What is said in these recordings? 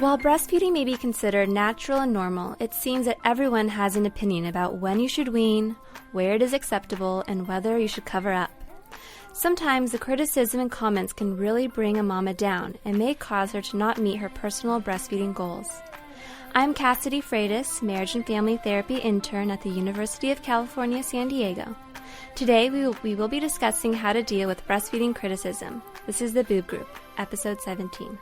While breastfeeding may be considered natural and normal, it seems that everyone has an opinion about when you should wean, where it is acceptable, and whether you should cover up. Sometimes the criticism and comments can really bring a mama down and may cause her to not meet her personal breastfeeding goals. I'm Cassidy Freitas, Marriage and Family Therapy intern at the University of California, San Diego. Today we will be discussing how to deal with breastfeeding criticism. This is the Boob Group, episode 17.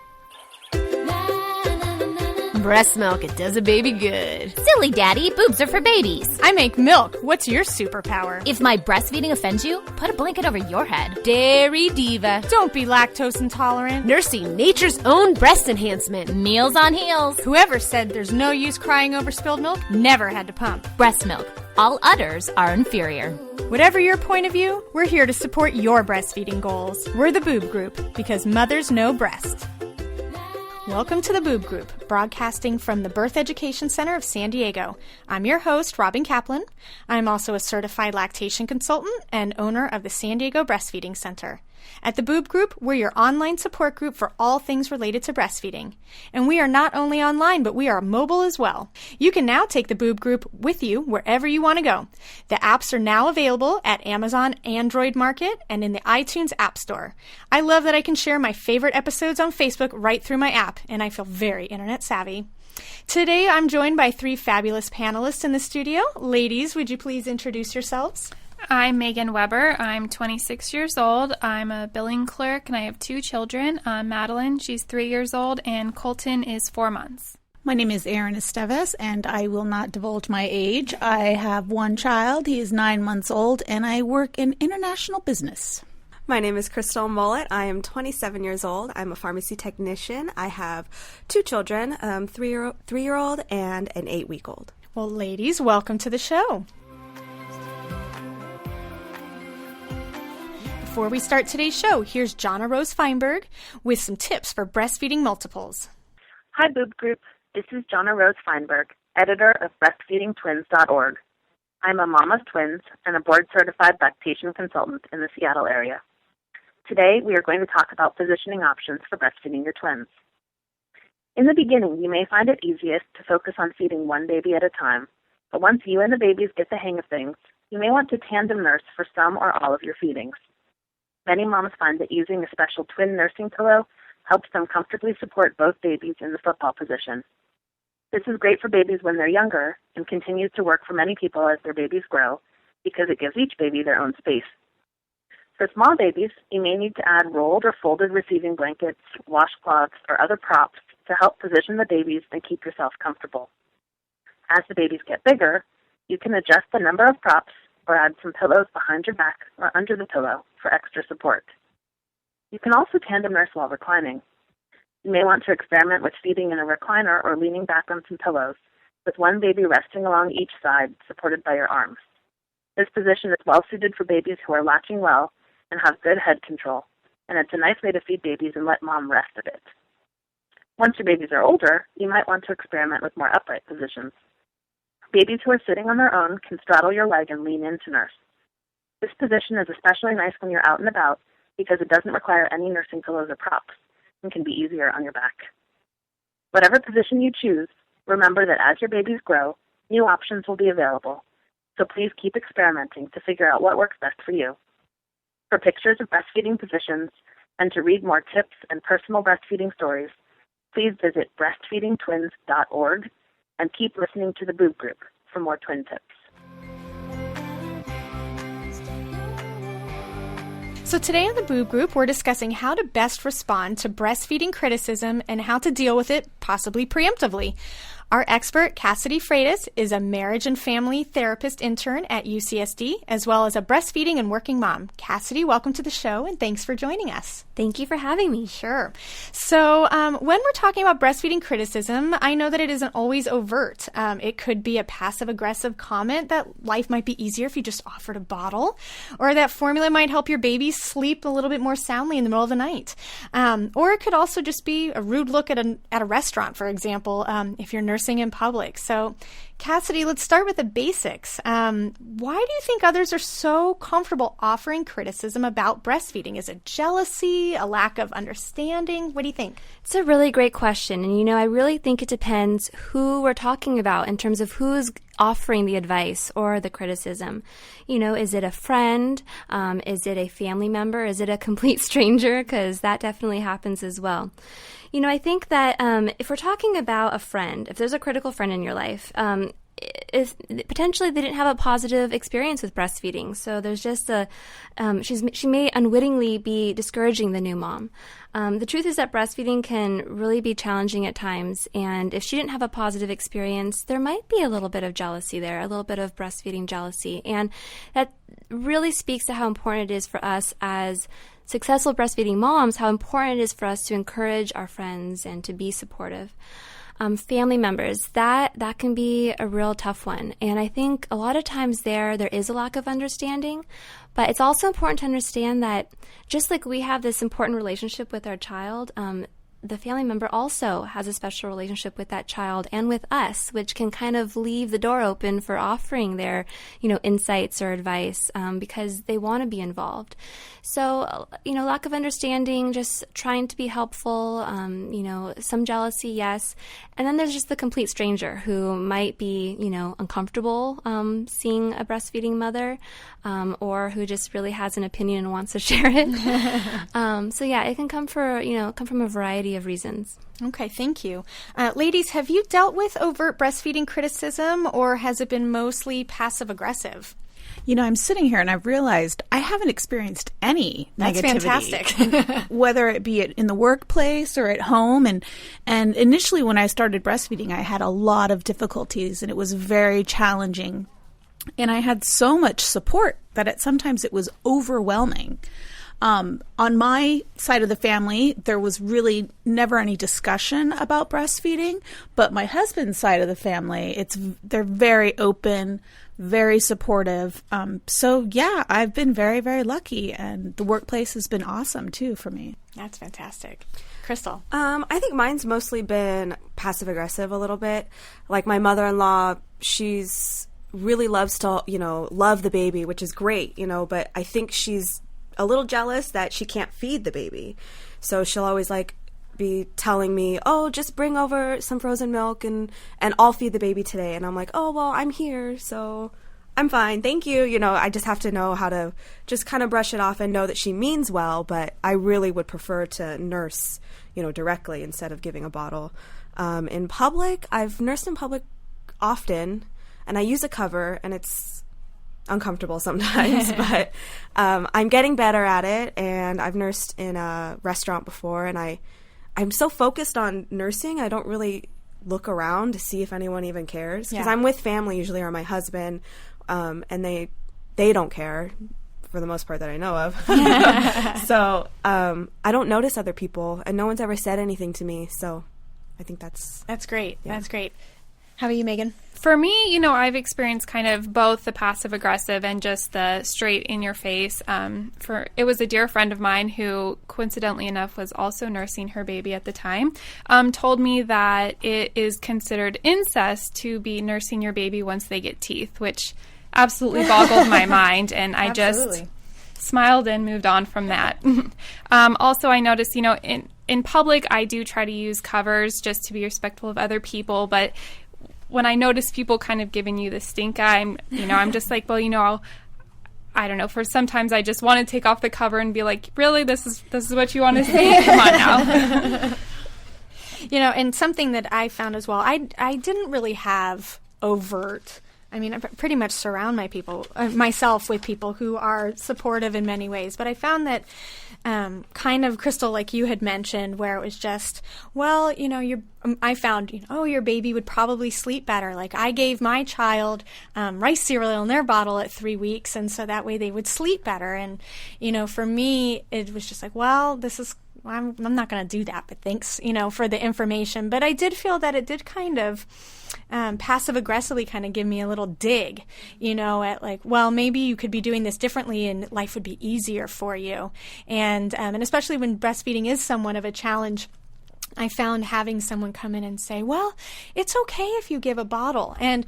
Breast milk, it does a baby good. Silly daddy, boobs are for babies. I make milk. What's your superpower? If my breastfeeding offends you, put a blanket over your head. Dairy diva. Don't be lactose intolerant. Nursing nature's own breast enhancement. Meals on heels. Whoever said there's no use crying over spilled milk never had to pump. Breast milk. All others are inferior. Whatever your point of view, we're here to support your breastfeeding goals. We're the Boob Group, because mothers know breast. Welcome to the Boob Group, broadcasting from the Birth Education Center of San Diego. I'm your host, Robin Kaplan. I'm also a certified lactation consultant and owner of the San Diego Breastfeeding Center. At the Boob Group, we're your online support group for all things related to breastfeeding. And we are not only online, but we are mobile as well. You can now take the Boob Group with you wherever you want to go. The apps are now available at Amazon Android Market and in the iTunes App Store. I love that I can share my favorite episodes on Facebook right through my app, and I feel very internet savvy. Today, I'm joined by three fabulous panelists in the studio. Ladies, would you please introduce yourselves? I'm Megan Weber. I'm 26 years old. I'm a billing clerk, and I have two children. Madeline, she's 3 years old, and Colton is 4 months. My name is Erin Esteves, and I will not divulge my age. I have one child. He is 9 months old, and I work in international business. My name is Crystal Mollett. I am 27 years old. I'm a pharmacy technician. I have two children, three-year-old and an 8-week-old. Well, ladies, welcome to the show. Before we start today's show, here's Jonna Rose Feinberg with some tips for breastfeeding multiples. Hi, Boob Group. This is Jonna Rose Feinberg, editor of breastfeedingtwins.org. I'm a mom of twins and a board-certified lactation consultant in the Seattle area. Today, we are going to talk about positioning options for breastfeeding your twins. In the beginning, you may find it easiest to focus on feeding one baby at a time, but once you and the babies get the hang of things, you may want to tandem nurse for some or all of your feedings. Many moms find that using a special twin nursing pillow helps them comfortably support both babies in the football position. This is great for babies when they're younger and continues to work for many people as their babies grow because it gives each baby their own space. For small babies, you may need to add rolled or folded receiving blankets, washcloths, or other props to help position the babies and keep yourself comfortable. As the babies get bigger, you can adjust the number of props or add some pillows behind your back or under the pillow for extra support. You can also tandem nurse while reclining. You may want to experiment with feeding in a recliner or leaning back on some pillows, with one baby resting along each side, supported by your arms. This position is well suited for babies who are latching well and have good head control, and it's a nice way to feed babies and let mom rest a bit. Once your babies are older, you might want to experiment with more upright positions. Babies who are sitting on their own can straddle your leg and lean in to nurse. This position is especially nice when you're out and about because it doesn't require any nursing pillows or props and can be easier on your back. Whatever position you choose, remember that as your babies grow, new options will be available, so please keep experimenting to figure out what works best for you. For pictures of breastfeeding positions and to read more tips and personal breastfeeding stories, please visit breastfeedingtwins.org and keep listening to the Boob Group for more twin tips. So today on the Boob Group, we're discussing how to best respond to breastfeeding criticism and how to deal with it, possibly preemptively. Our expert, Cassidy Freitas, is a marriage and family therapist intern at UCSD, as well as a breastfeeding and working mom. Cassidy, welcome to the show, and thanks for joining us. Thank you for having me. Sure. So when we're talking about breastfeeding criticism, I know that it isn't always overt. It could be a passive-aggressive comment that life might be easier if you just offered a bottle, or that formula might help your baby sleep a little bit more soundly in the middle of the night. Or it could also just be a rude look at a restaurant, for example, if you're nursing in public. So Cassidy, let's start with the basics. Why do you think others are so comfortable offering criticism about breastfeeding? Is it jealousy, a lack of understanding? What do you think? It's a really great question. And, I really think it depends who we're talking about in terms of who's offering the advice or the criticism. Is it a friend? Is it a family member? Is it a complete stranger? Because that definitely happens as well. I think that if we're talking about a friend, if there's a critical friend in your life, if potentially they didn't have a positive experience with breastfeeding. So there's just she may unwittingly be discouraging the new mom. The truth is that breastfeeding can really be challenging at times. And if she didn't have a positive experience, there might be a little bit of jealousy there, a little bit of breastfeeding jealousy. And that really speaks to how important it is for us as successful breastfeeding moms, how important it is for us to encourage our friends and to be supportive. Family members, that can be a real tough one. And I think a lot of times there is a lack of understanding, but it's also important to understand that just like we have this important relationship with our child, the family member also has a special relationship with that child and with us, which can kind of leave the door open for offering their, insights or advice because they want to be involved. So, lack of understanding, just trying to be helpful, some jealousy, yes. And then there's just the complete stranger who might be, uncomfortable seeing a breastfeeding mother or who just really has an opinion and wants to share it. So, yeah, it can come from a variety of reasons. Okay, thank you. Ladies, have you dealt with overt breastfeeding criticism, or has it been mostly passive-aggressive? I'm sitting here and I've realized I haven't experienced any negativity. That's fantastic. Whether it be in the workplace or at home. And initially when I started breastfeeding, I had a lot of difficulties and it was very challenging. And I had so much support that sometimes it was overwhelming. On my side of the family, there was really never any discussion about breastfeeding, but my husband's side of the family, they're very open, very supportive. So yeah, I've been very, very lucky, and the workplace has been awesome too for me. That's fantastic. Crystal? I think mine's mostly been passive aggressive a little bit. Like my mother-in-law, she's really loves to, love the baby, which is great, but I think she's a little jealous that she can't feed the baby. So she'll always be telling me, oh, just bring over some frozen milk and I'll feed the baby today. And I'm like, oh, well, I'm here, so I'm fine. Thank you. I just have to know how to just kind of brush it off and know that she means well, but I really would prefer to nurse, directly instead of giving a bottle. In public, I've nursed in public often, and I use a cover, and it's uncomfortable sometimes, but I'm getting better at it, and I've nursed in a restaurant before, and I'm so focused on nursing, I don't really look around to see if anyone even cares, because I'm with family usually, or my husband, and they don't care for the most part that I know of. So I don't notice other people, and no one's ever said anything to me, so I think that's great. Yeah. That's great. How about you, Megan? For me, I've experienced kind of both the passive-aggressive and just the straight-in-your-face. It was a dear friend of mine who, coincidentally enough, was also nursing her baby at the time, told me that it is considered incest to be nursing your baby once they get teeth, which absolutely boggled my mind, and I just smiled and moved on from that. Also, I noticed, in public, I do try to use covers just to be respectful of other people, but when I notice people kind of giving you the stink eye, I'm just like, well, I don't know. For sometimes I just want to take off the cover and be like, really, this is what you want to say? Come on now. And something that I found as well, I didn't really have overt. I mean, I pretty much surround myself with people who are supportive in many ways. But I found that kind of, Crystal, like you had mentioned, where it was just, well, I found, your baby would probably sleep better. Like I gave my child rice cereal in their bottle at 3 weeks, and so that way they would sleep better. And, for me, it was just like, well, I'm not going to do that, but thanks, for the information. But I did feel that it did kind of passive-aggressively kind of give me a little dig, at like, well, maybe you could be doing this differently and life would be easier for you. And especially when breastfeeding is somewhat of a challenge, I found having someone come in and say, well, it's okay if you give a bottle. And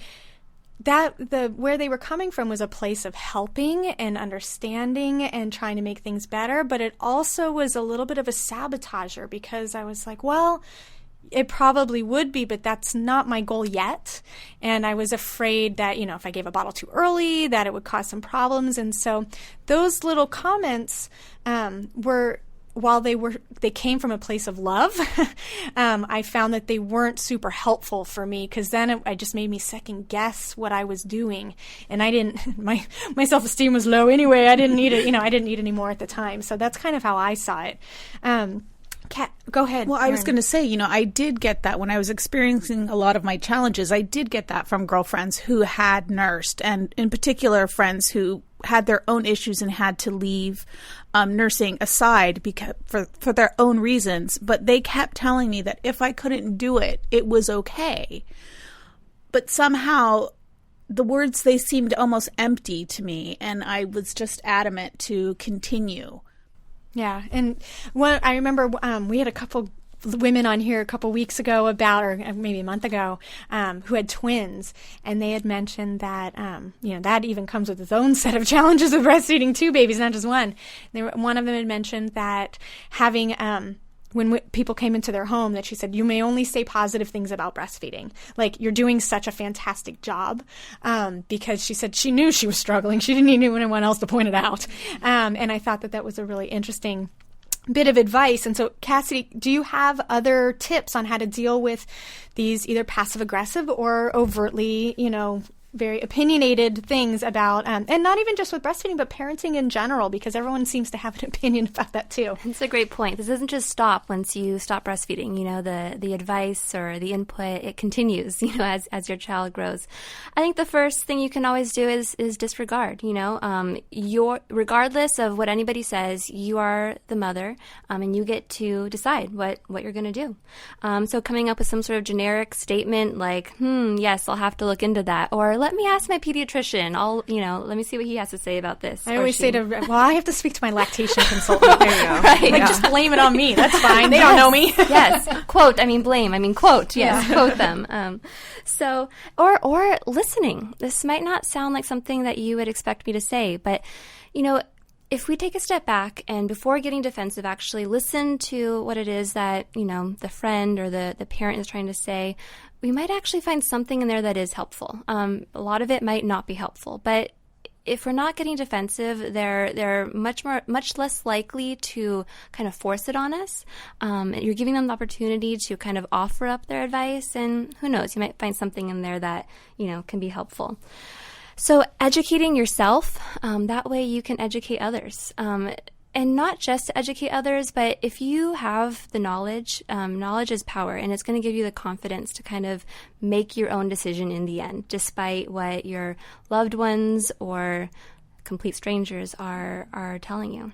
where they were coming from was a place of helping and understanding and trying to make things better. But it also was a little bit of a sabotager, because I was like, well, it probably would be, but that's not my goal yet. And I was afraid that, if I gave a bottle too early, that it would cause some problems. And so those little comments while they came from a place of love, I found that they weren't super helpful for me, because then it just made me second guess what I was doing. And I didn't, my self-esteem was low anyway. I didn't need it, I didn't need any more at the time. So that's kind of how I saw it. Kat, go ahead. Well, I was going to say, I did get that when I was experiencing a lot of my challenges. I did get that from girlfriends who had nursed, and in particular friends who had their own issues and had to leave nursing aside because for their own reasons. But they kept telling me that if I couldn't do it, it was okay. But somehow the words, they seemed almost empty to me, and I was just adamant to continue. Yeah, and I remember we had a couple women on here a couple weeks ago or maybe a month ago, who had twins, and they had mentioned that, that even comes with its own set of challenges with breastfeeding two babies, not just one. One of them had mentioned that having, when people came into their home, that she said, you may only say positive things about breastfeeding. Like, you're doing such a fantastic job, because she said she knew she was struggling. She didn't need anyone else to point it out. And I thought that was a really interesting bit of advice. And so, Cassidy, do you have other tips on how to deal with these either passive-aggressive or overtly, very opinionated things about, and not even just with breastfeeding, but parenting in general, because everyone seems to have an opinion about that too. It's a great point. This doesn't just stop once you stop breastfeeding. The advice or the input, it continues, as your child grows. I think the first thing you can always do is disregard, regardless of what anybody says, you are the mother, and you get to decide what you're going to do. So coming up with some sort of generic statement like, yes, I'll have to look into that, or let me ask my pediatrician. Let me see what he has to say about this. I always say I have to speak to my lactation consultant. There you go. Right, just blame it on me. That's fine. They don't know me. Yes. Quote, blame. Quote. Yes. Yeah. Quote them. Or listening. This might not sound like something that you would expect me to say, but, if we take a step back and before getting defensive, actually listen to what it is that, the friend or the parent is trying to say, we might actually find something in there that is helpful. A lot of it might not be helpful, but if we're not getting defensive, they're much less likely to kind of force it on us. You're giving them the opportunity to kind of offer up their advice, and who knows, you might find something in there that, can be helpful. So educating yourself, that way you can educate others. And not just to educate others, but if you have the knowledge, knowledge is power, and it's going to give you the confidence to kind of make your own decision in the end, despite what your loved ones or complete strangers are telling you.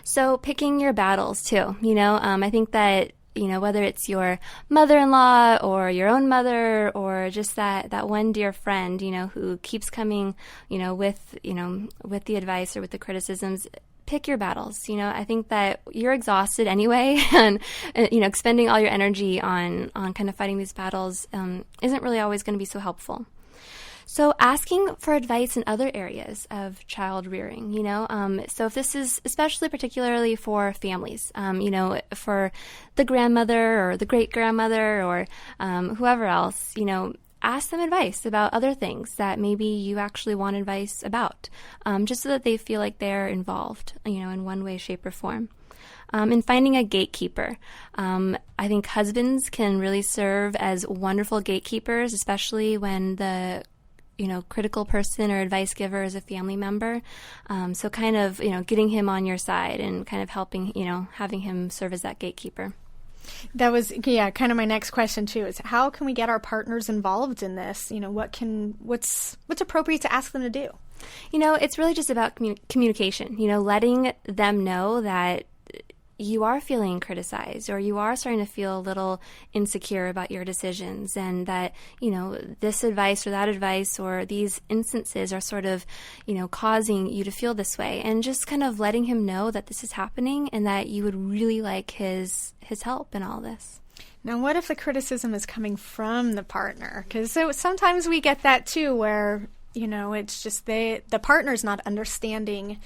So picking your battles too, I think that, whether it's your mother-in-law or your own mother or just that one dear friend, who keeps coming, with the advice or with the criticisms, pick your battles. I think that you're exhausted anyway, and expending all your energy on kind of fighting these battles isn't really always going to be so helpful. So asking for advice in other areas of child rearing, so if this is especially particularly for families, for the grandmother or the great-grandmother or whoever else, ask them advice about other things that maybe you actually want advice about, just so that they feel like they're involved, in one way, shape, or form. And finding a gatekeeper. I think husbands can really serve as wonderful gatekeepers, especially when the critical person or advice giver is a family member. So kind of, getting him on your side and kind of helping, having him serve as that gatekeeper. That was, kind of my next question too, is how can we get our partners involved in this? What's appropriate to ask them to do? It's really just about communication, letting them know that you are feeling criticized, or you are starting to feel a little insecure about your decisions, and that, this advice or that advice or these instances are sort of, causing you to feel this way, and just kind of letting him know that this is happening and that you would really like his help in all this. Now, what if the criticism is coming from the partner? Because sometimes we get that too, where it's just the partner's not understanding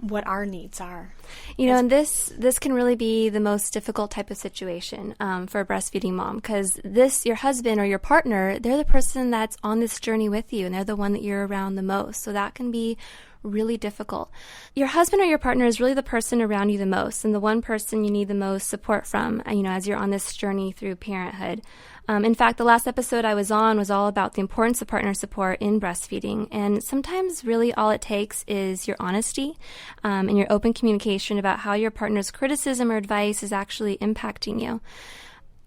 what our needs are. And this can really be the most difficult type of situation for a breastfeeding mom, because your husband or your partner, they're the person that's on this journey with you, and they're the one that you're around the most. So that can be really difficult. Your husband or your partner is really the person around you the most, and the one person you need the most support from, as you're on this journey through parenthood. In fact, the last episode I was on was all about the importance of partner support in breastfeeding, and sometimes really all it takes is your honesty and your open communication about how your partner's criticism or advice is actually impacting you.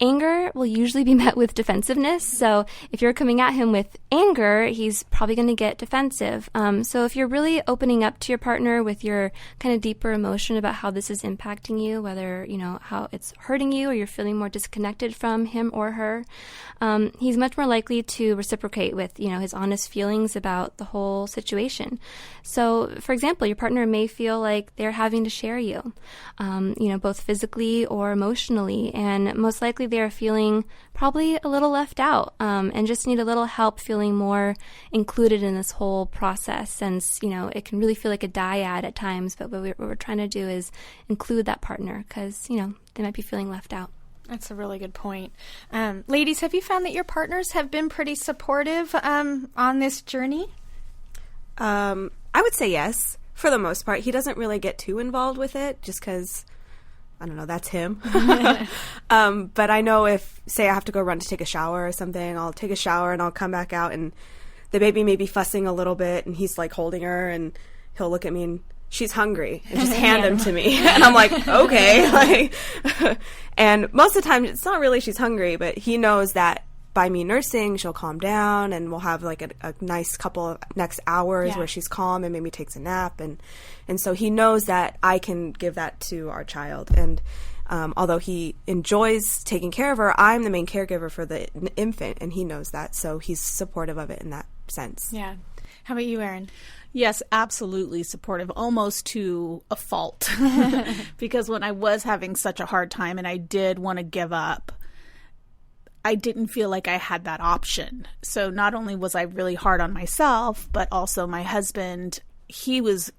Anger will usually be met with defensiveness, so if you're coming at him with anger, he's probably going to get defensive. So if you're really opening up to your partner with your kind of deeper emotion about how this is impacting you, whether, how it's hurting you or you're feeling more disconnected from him or her, he's much more likely to reciprocate with, his honest feelings about the whole situation. So, for example, your partner may feel like they're having to share you, both physically or emotionally, and most likely they are feeling probably a little left out and just need a little help feeling more included in this whole process, since, it can really feel like a dyad at times, but what we're trying to do is include that partner because, they might be feeling left out. That's a really good point. Ladies, have you found that your partners have been pretty supportive on this journey? I would say yes, for the most part. He doesn't really get too involved with it just because, I don't know, that's him. But I know if, say, I have to go run to take a shower or something, I'll take a shower and I'll come back out and the baby may be fussing a little bit and he's like holding her and he'll look at me and she's hungry and just hand him to me. And I'm like, okay. And most of the time it's not really she's hungry, but he knows that by me nursing, she'll calm down and we'll have like a nice couple of next hours where she's calm and maybe takes a nap. And so he knows that I can give that to our child. And although he enjoys taking care of her, I'm the main caregiver for the infant, and he knows that. So he's supportive of it in that sense. Yeah. How about you, Erin? Yes, absolutely supportive, almost to a fault. Because when I was having such a hard time and I did want to give up, I didn't feel like I had that option. So not only was I really hard on myself, but also my husband, he was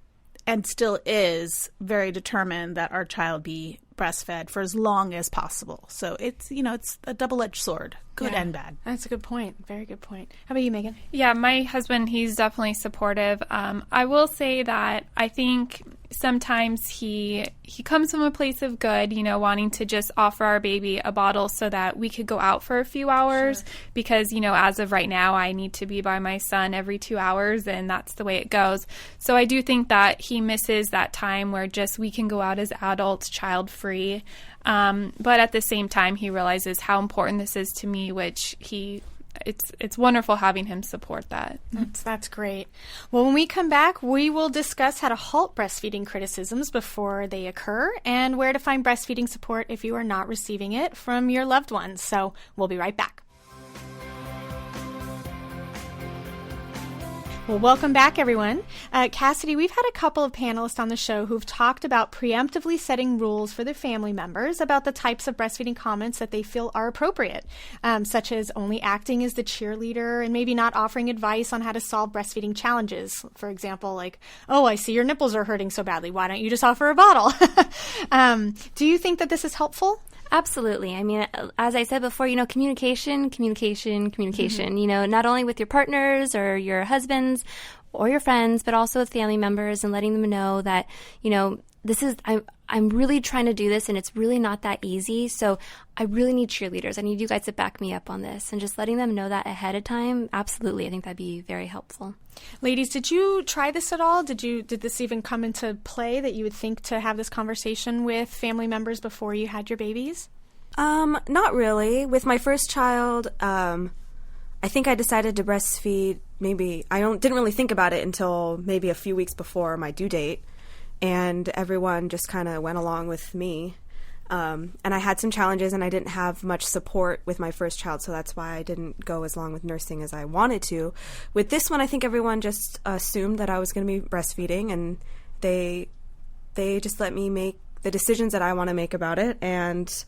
and still is very determined that our child be breastfed for as long as possible. So it's, it's a double-edged sword, good and bad. That's a good point. Very good point. How about you, Megan? Yeah, my husband, he's definitely supportive. I will say that I think sometimes he comes from a place of good, wanting to just offer our baby a bottle so that we could go out for a few hours because, as of right now, I need to be by my son every 2 hours and that's the way it goes. So I do think that he misses that time where just we can go out as adults, child-free. But at the same time, he realizes how important this is to me, which it's wonderful having him support that. That's great. Well, when we come back, we will discuss how to halt breastfeeding criticisms before they occur and where to find breastfeeding support if you are not receiving it from your loved ones. So we'll be right back. Well, welcome back, everyone. Cassidy, we've had a couple of panelists on the show who've talked about preemptively setting rules for their family members about the types of breastfeeding comments that they feel are appropriate, such as only acting as the cheerleader and maybe not offering advice on how to solve breastfeeding challenges. For example, like, oh, I see your nipples are hurting so badly. Why don't you just offer a bottle? Do you think that this is helpful? Absolutely. I mean, as I said before, communication, not only with your partners or your husbands or your friends, but also with family members, and letting them know that, this is, I'm really trying to do this and it's really not that easy. So I really need cheerleaders. I need you guys to back me up on this, and just letting them know that ahead of time. Absolutely. I think that'd be very helpful. Ladies, did you try this at all? Did this even come into play that you would think to have this conversation with family members before you had your babies? Not really. With my first child, I think I decided to breastfeed didn't really think about it until maybe a few weeks before my due date. and everyone just kind of went along with me. And I had some challenges, and I didn't have much support with my first child, so that's why I didn't go as long with nursing as I wanted to. With this one, I think everyone just assumed that I was going to be breastfeeding, and they just let me make the decisions that I want to make about it, and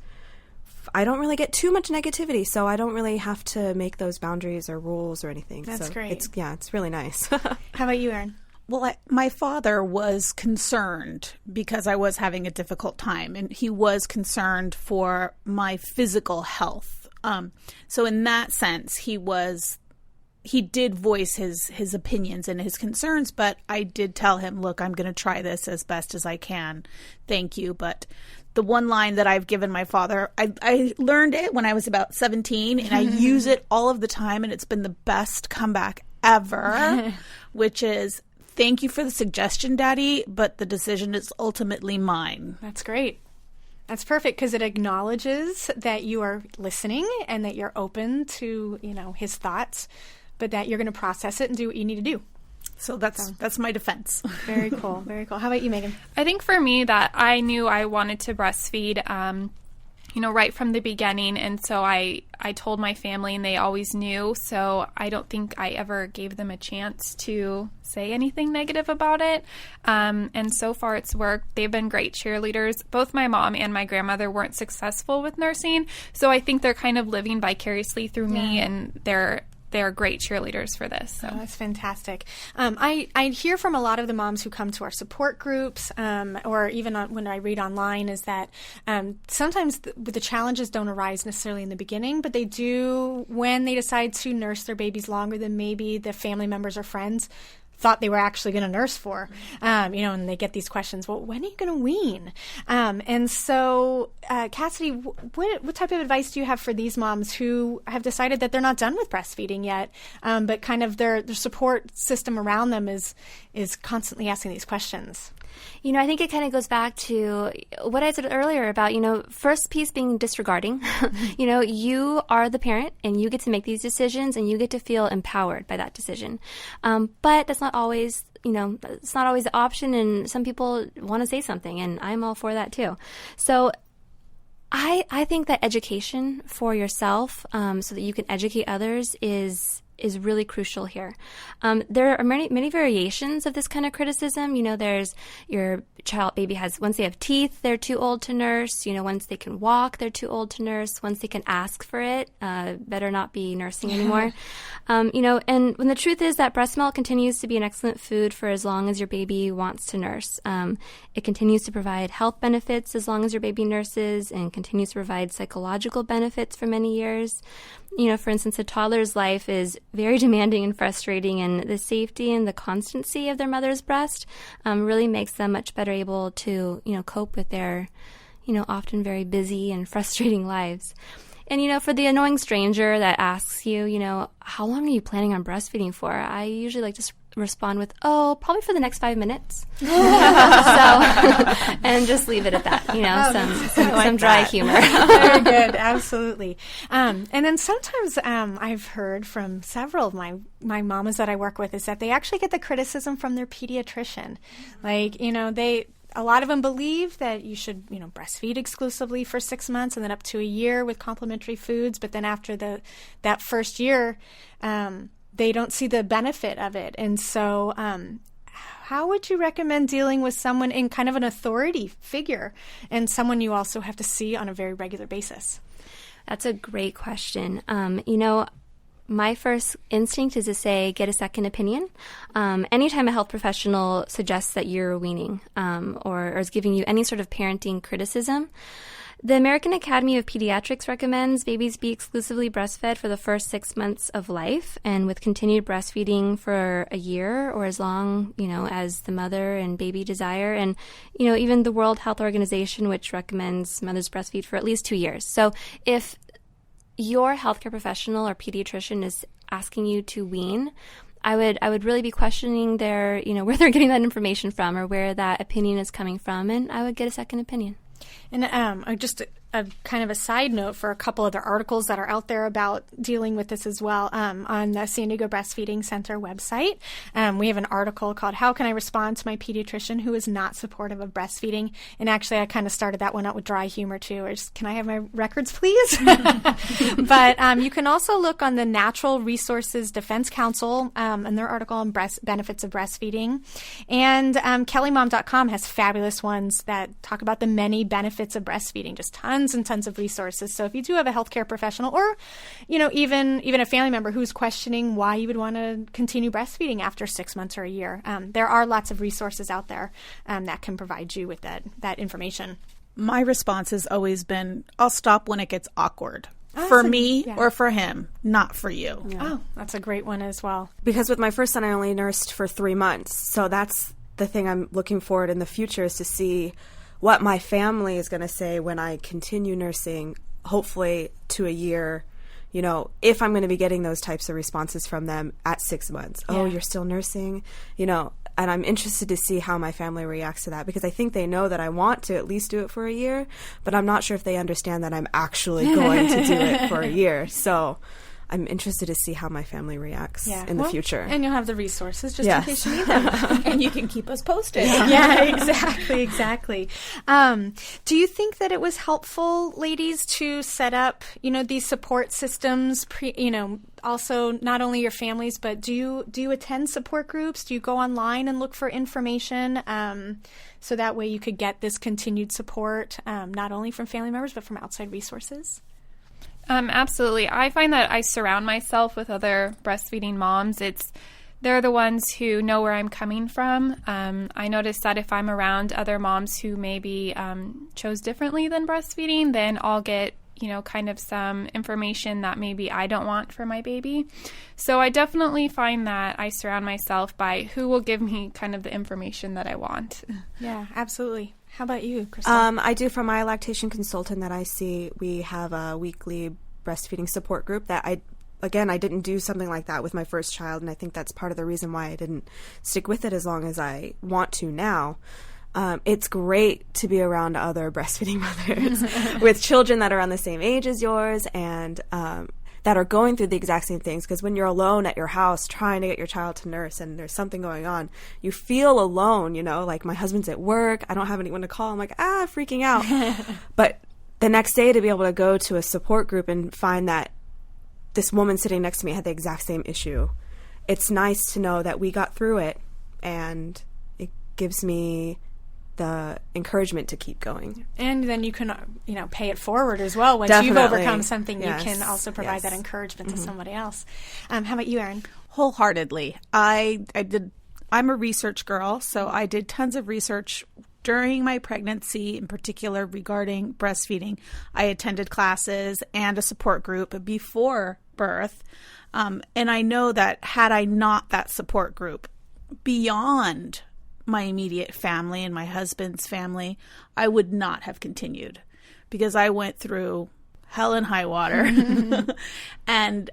I don't really get too much negativity, so I don't really have to make those boundaries or rules or anything. That's so great. It's really nice. How about you, Erin? Well, my father was concerned because I was having a difficult time, and he was concerned for my physical health. So in that sense, he did voice his opinions and his concerns, but I did tell him, look, I'm going to try this as best as I can. Thank you. But the one line that I've given my father, I learned it when I was about 17, and I use it all of the time, and it's been the best comeback ever, which is, thank you for the suggestion, Daddy, but the decision is ultimately mine. That's great. That's perfect, because it acknowledges that you are listening and that you're open to, his thoughts, but that you're going to process it and do what you need to do. So that's my defense. Very cool. Very cool. How about you, Megan? I think for me that I knew I wanted to breastfeed, right from the beginning. And so I told my family, and they always knew. So I don't think I ever gave them a chance to say anything negative about it. And so far it's worked. They've been great cheerleaders. Both my mom and my grandmother weren't successful with nursing. So I think they're kind of living vicariously through me, and they're great cheerleaders for this. So. Oh, that's fantastic. I hear from a lot of the moms who come to our support groups, or even when I read online, is that sometimes the challenges don't arise necessarily in the beginning, but they do when they decide to nurse their babies longer than maybe the family members or friends thought they were actually going to nurse for, and they get these questions, well, when are you going to wean? And so, Cassidy, what type of advice do you have for these moms who have decided that they're not done with breastfeeding yet, but kind of their support system around them is constantly asking these questions? I think it kind of goes back to what I said earlier about, first piece being disregarding. You are the parent, and you get to make these decisions, and you get to feel empowered by that decision. But that's not always, it's not always the option, and some people want to say something, and I'm all for that too. So I think that education for yourself, so that you can educate others, is really crucial here. There are many variations of this kind of criticism. There's your baby has, once they have teeth, they're too old to nurse. Once they can walk, they're too old to nurse. Once they can ask for it, better not be nursing anymore. And when the truth is that breast milk continues to be an excellent food for as long as your baby wants to nurse. It continues to provide health benefits as long as your baby nurses, and continues to provide psychological benefits for many years. For instance, a toddler's life is very demanding and frustrating, and the safety and the constancy of their mother's breast really makes them much better able to, cope with their, often very busy and frustrating lives. And, for the annoying stranger that asks you, how long are you planning on breastfeeding for? I usually like to respond with, probably for the next 5 minutes. And just leave it at that, some dry humor. Very good. Absolutely. And then sometimes I've heard from several of my mamas that I work with is that they actually get the criticism from their pediatrician. Like, a lot of them believe that you should, breastfeed exclusively for 6 months and then up to a year with complementary foods. But then after that first year, they don't see the benefit of it. And so how would you recommend dealing with someone in kind of an authority figure and someone you also have to see on a very regular basis? That's a great question. My first instinct is to say, get a second opinion. Anytime a health professional suggests that you're weaning or is giving you any sort of parenting criticism, the American Academy of Pediatrics recommends babies be exclusively breastfed for the first 6 months of life, and with continued breastfeeding for a year or as long, as the mother and baby desire. And, even the World Health Organization, which recommends mothers breastfeed for at least 2 years. So if your healthcare professional or pediatrician is asking you to wean, I would really be questioning their, where they're getting that information from or where that opinion is coming from, and I would get a second opinion. And just a kind of a side note for a couple other articles that are out there about dealing with this as well. On the San Diego Breastfeeding Center website, we have an article called "How Can I Respond to My Pediatrician Who Is Not Supportive of Breastfeeding?" And actually, I kind of started that one out with dry humor too. Or just, can I have my records, please? But you can also look on the Natural Resources Defense Council and their article on benefits of breastfeeding. And kellymom.com has fabulous ones that talk about the many benefits of breastfeeding, just tons and tons of resources. So if you do have a healthcare professional or, even a family member who's questioning why you would want to continue breastfeeding after 6 months or a year, there are lots of resources out there that can provide you with that information. My response has always been, I'll stop when it gets awkward. For me or for him, not for you. Yeah. Oh, that's a great one as well. Because with my first son, I only nursed for 3 months. So that's the thing I'm looking forward in the future, is to see what my family is going to say when I continue nursing, hopefully to a year, if I'm going to be getting those types of responses from them at 6 months. Yeah. Oh, you're still nursing, and I'm interested to see how my family reacts to that, because I think they know that I want to at least do it for a year, but I'm not sure if they understand that I'm actually going to do it for a year. So I'm interested to see how my family reacts in the future. And you'll have the resources just in case you need them. And you can keep us posted. Yeah, exactly. Do you think that it was helpful, ladies, to set up, these support systems, also not only your families, but do you attend support groups? Do you go online and look for information so that way you could get this continued support, not only from family members, but from outside resources? Absolutely. I find that I surround myself with other breastfeeding moms. They're the ones who know where I'm coming from. I notice that if I'm around other moms who maybe chose differently than breastfeeding, then I'll get, kind of some information that maybe I don't want for my baby. So I definitely find that I surround myself by who will give me kind of the information that I want. Yeah, absolutely. How about you, Crystal? I do. From my lactation consultant that I see, we have a weekly breastfeeding support group that I didn't do something like that with my first child, and I think that's part of the reason why I didn't stick with it as long as I want to now. It's great to be around other breastfeeding mothers with children that are around the same age as yours and that are going through the exact same things, because when you're alone at your house trying to get your child to nurse and there's something going on, you feel alone, like my husband's at work, I don't have anyone to call, I'm like, freaking out. But the next day to be able to go to a support group and find that this woman sitting next to me had the exact same issue, it's nice to know that we got through it, and it gives me the encouragement to keep going. And then you can, pay it forward as well. Once you've overcome something, you can also provide that encouragement to somebody else. How about you, Erin? Wholeheartedly. I'm a research girl, so I did tons of research during my pregnancy, in particular regarding breastfeeding. I attended classes and a support group before birth. And I know that had I not that support group beyond my immediate family and my husband's family, I would not have continued, because I went through hell and high water. And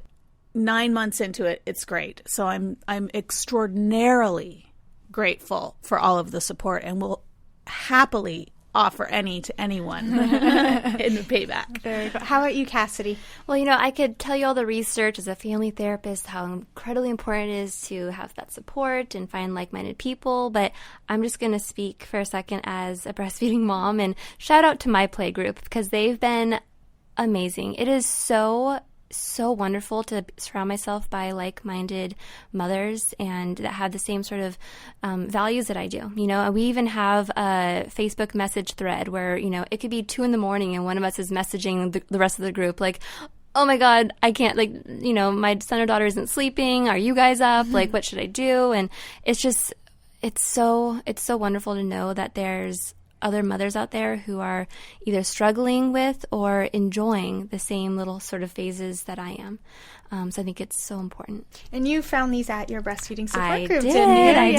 9 months into it, it's great. So I'm extraordinarily grateful for all of the support, and will happily offer any to anyone in the payback. Very good. How about you, Cassidy? Well, I could tell you all the research as a family therapist, how incredibly important it is to have that support and find like-minded people, but I'm just going to speak for a second as a breastfeeding mom, and shout out to my play group, because they've been amazing. It is so wonderful to surround myself by like-minded mothers and that have the same sort of values that I do. We even have a Facebook message thread where, it could be 2 a.m. and one of us is messaging the rest of the group like, oh my God, I can't, my son or daughter isn't sleeping. Are you guys up? Like, what should I do? And it's so wonderful to know that there's other mothers out there who are either struggling with or enjoying the same little sort of phases that I am. So I think it's so important. And you found these at your breastfeeding support group, didn't you? I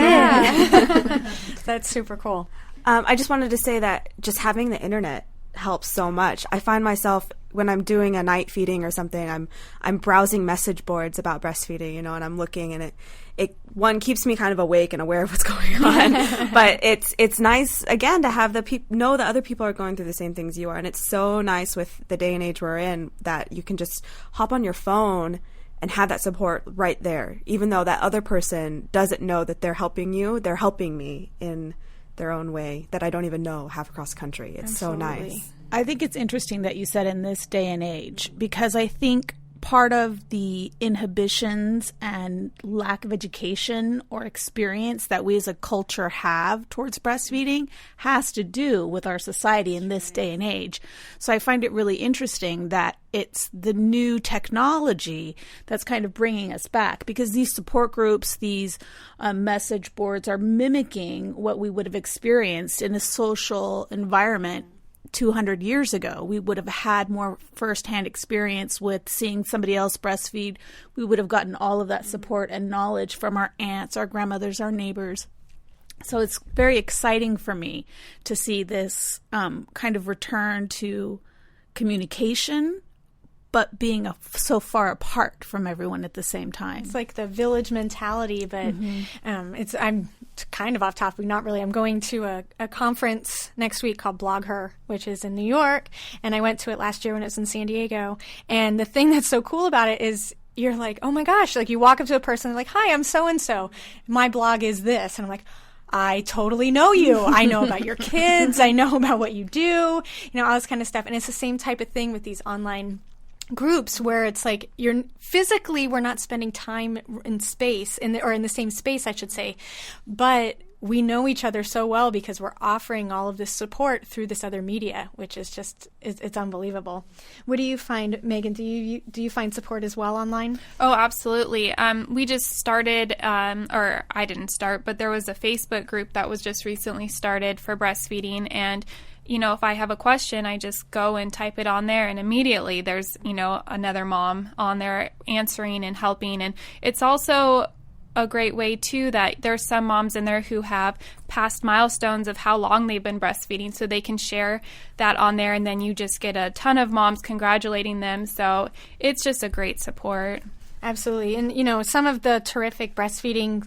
did. That's super cool. I just wanted to say that just having the internet helps so much. I find myself when I'm doing a night feeding or something, I'm browsing message boards about breastfeeding, and I'm looking, and it one keeps me kind of awake and aware of what's going on. But it's nice again to have know that other people are going through the same things you are, and it's so nice with the day and age we're in that you can just hop on your phone and have that support right there. Even though that other person doesn't know that they're helping you, they're helping me in their own way that I don't even know half across the country. It's Absolutely. So nice. I think it's interesting that you said in this day and age, because I think part of the inhibitions and lack of education or experience that we as a culture have towards breastfeeding has to do with our society in this day and age. So I find it really interesting that it's the new technology that's kind of bringing us back, because these support groups, these message boards are mimicking what we would have experienced in a social environment 200 years ago. We would have had more firsthand experience with seeing somebody else breastfeed. We would have gotten all of that support and knowledge from our aunts, our grandmothers, our neighbors. So it's very exciting for me to see this kind of return to communication, but being so far apart from everyone at the same time. It's like the village mentality, but I'm kind of off topic, not really. I'm going to a conference next week called Blog Her, which is in New York, and I went to it last year when it was in San Diego. And the thing that's so cool about it is you're like, oh my gosh, like you walk up to a person and like, hi, I'm so-and-so. My blog is this. And I'm like, I totally know you. I know about your kids. I know about what you do, all this kind of stuff. And it's the same type of thing with these online groups where it's like we're not spending time in space in the same space, I should say, but we know each other so well because we're offering all of this support through this other media, which is just it's unbelievable. What do you find, Megan? Do you find support as well online? Oh, absolutely. We just started, or I didn't start, but there was a Facebook group that was just recently started for breastfeeding, and if I have a question, I just go and type it on there, and immediately there's, another mom on there answering and helping. And it's also a great way, too, that there's some moms in there who have past milestones of how long they've been breastfeeding, so they can share that on there, and then you just get a ton of moms congratulating them. So it's just a great support. Absolutely. And, some of the terrific breastfeeding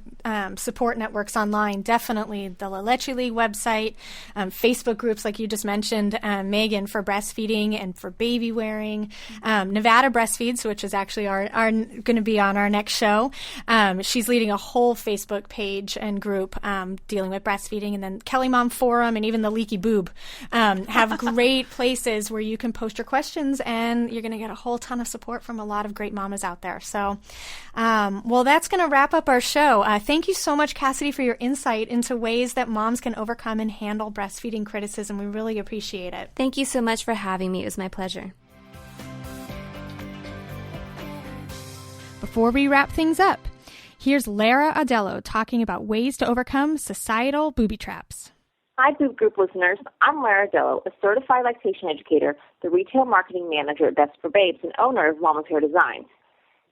support networks online, definitely the La Leche League website, Facebook groups like you just mentioned, Megan, for breastfeeding and for baby wearing, Nevada Breastfeeds, which is actually our going to be on our next show. She's leading a whole Facebook page and group dealing with breastfeeding. And then Kelly Mom Forum and even the Leaky Boob have great places where you can post your questions, and you're going to get a whole ton of support from a lot of great mamas out there. So, well, that's going to wrap up our show. Thank you so much, Cassidy, for your insight into ways that moms can overcome and handle breastfeeding criticism. We really appreciate it. Thank you so much for having me. It was my pleasure. Before we wrap things up, here's Lara Adello talking about ways to overcome societal booby traps. Hi, Boob Group listeners. I'm Lara Adello, a certified lactation educator, the retail marketing manager at Best for Babes, and owner of Mama's Hair Design.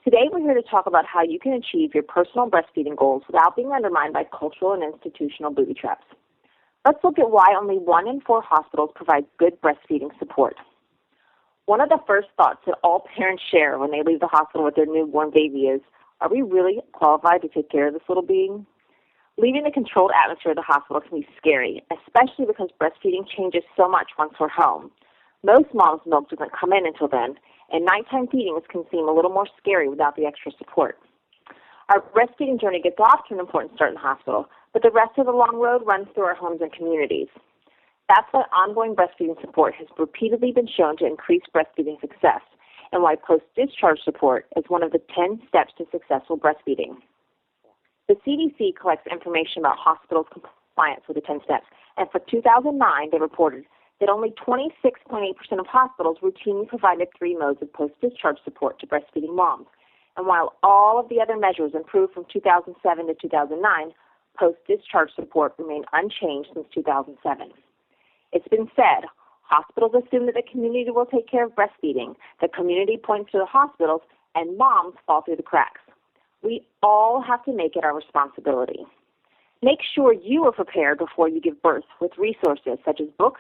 Today, we're here to talk about how you can achieve your personal breastfeeding goals without being undermined by cultural and institutional booby traps. Let's look at why only 1 in 4 hospitals provide good breastfeeding support. One of the first thoughts that all parents share when they leave the hospital with their newborn baby is, are we really qualified to take care of this little being? Leaving the controlled atmosphere of the hospital can be scary, especially because breastfeeding changes so much once we're home. Most moms' milk doesn't come in until then, and nighttime feedings can seem a little more scary without the extra support. Our breastfeeding journey gets off to an important start in the hospital, but the rest of the long road runs through our homes and communities. That's why ongoing breastfeeding support has repeatedly been shown to increase breastfeeding success, and why post-discharge support is one of the 10 steps to successful breastfeeding. The CDC collects information about hospitals' compliance with the 10 steps, and for 2009, they reported that only 26.8% of hospitals routinely provided 3 modes of post-discharge support to breastfeeding moms. And while all of the other measures improved from 2007 to 2009, post-discharge support remained unchanged since 2007. It's been said, hospitals assume that the community will take care of breastfeeding, the community points to the hospitals, and moms fall through the cracks. We all have to make it our responsibility. Make sure you are prepared before you give birth with resources such as books,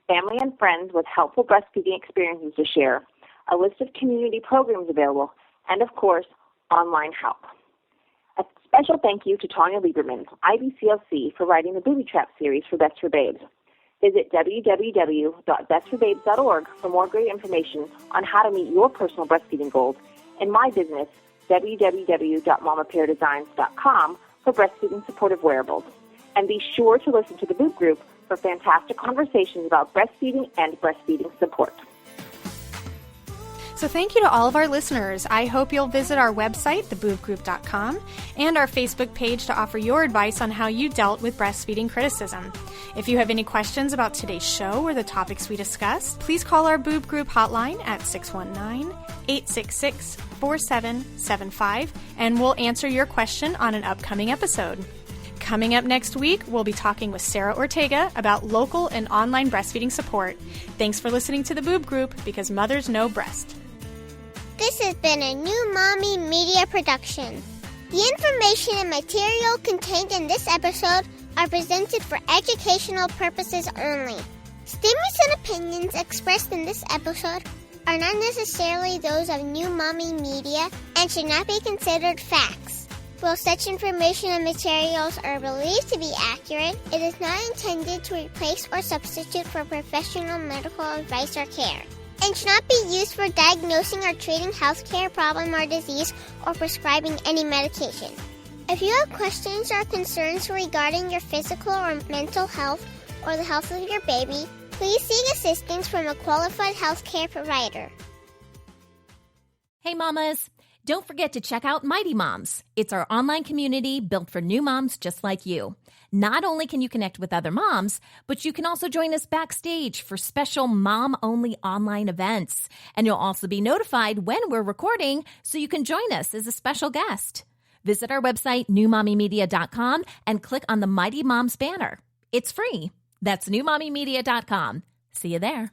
family and friends with helpful breastfeeding experiences to share, a list of community programs available, and, of course, online help. A special thank you to Tanya Lieberman, IBCLC, for writing the Booby Trap series for Best for Babes. Visit www.bestforbabes.org for more great information on how to meet your personal breastfeeding goals, and my business, www.mamapeardesigns.com, for breastfeeding supportive wearables. And be sure to listen to the Boob Group for fantastic conversations about breastfeeding and breastfeeding support. So thank you to all of our listeners. I hope you'll visit our website, theboobgroup.com, and our Facebook page to offer your advice on how you dealt with breastfeeding criticism. If you have any questions about today's show or the topics we discussed, please call our Boob Group hotline at 619-866-4775, and we'll answer your question on an upcoming episode. Coming up next week, we'll be talking with Sarah Ortega about local and online breastfeeding support. Thanks for listening to the Boob Group, because mothers know breast. This has been a New Mommy Media production. The information and material contained in this episode are presented for educational purposes only. Statements and opinions expressed in this episode are not necessarily those of New Mommy Media and should not be considered facts. While such information and materials are believed to be accurate, it is not intended to replace or substitute for professional medical advice or care, and should not be used for diagnosing or treating healthcare problem or disease or prescribing any medication. If you have questions or concerns regarding your physical or mental health or the health of your baby, please seek assistance from a qualified healthcare provider. Hey, mamas. Don't forget to check out Mighty Moms. It's our online community built for new moms just like you. Not only can you connect with other moms, but you can also join us backstage for special mom-only online events. And you'll also be notified when we're recording, so you can join us as a special guest. Visit our website, newmommymedia.com, and click on the Mighty Moms banner. It's free. That's newmommymedia.com. See you there.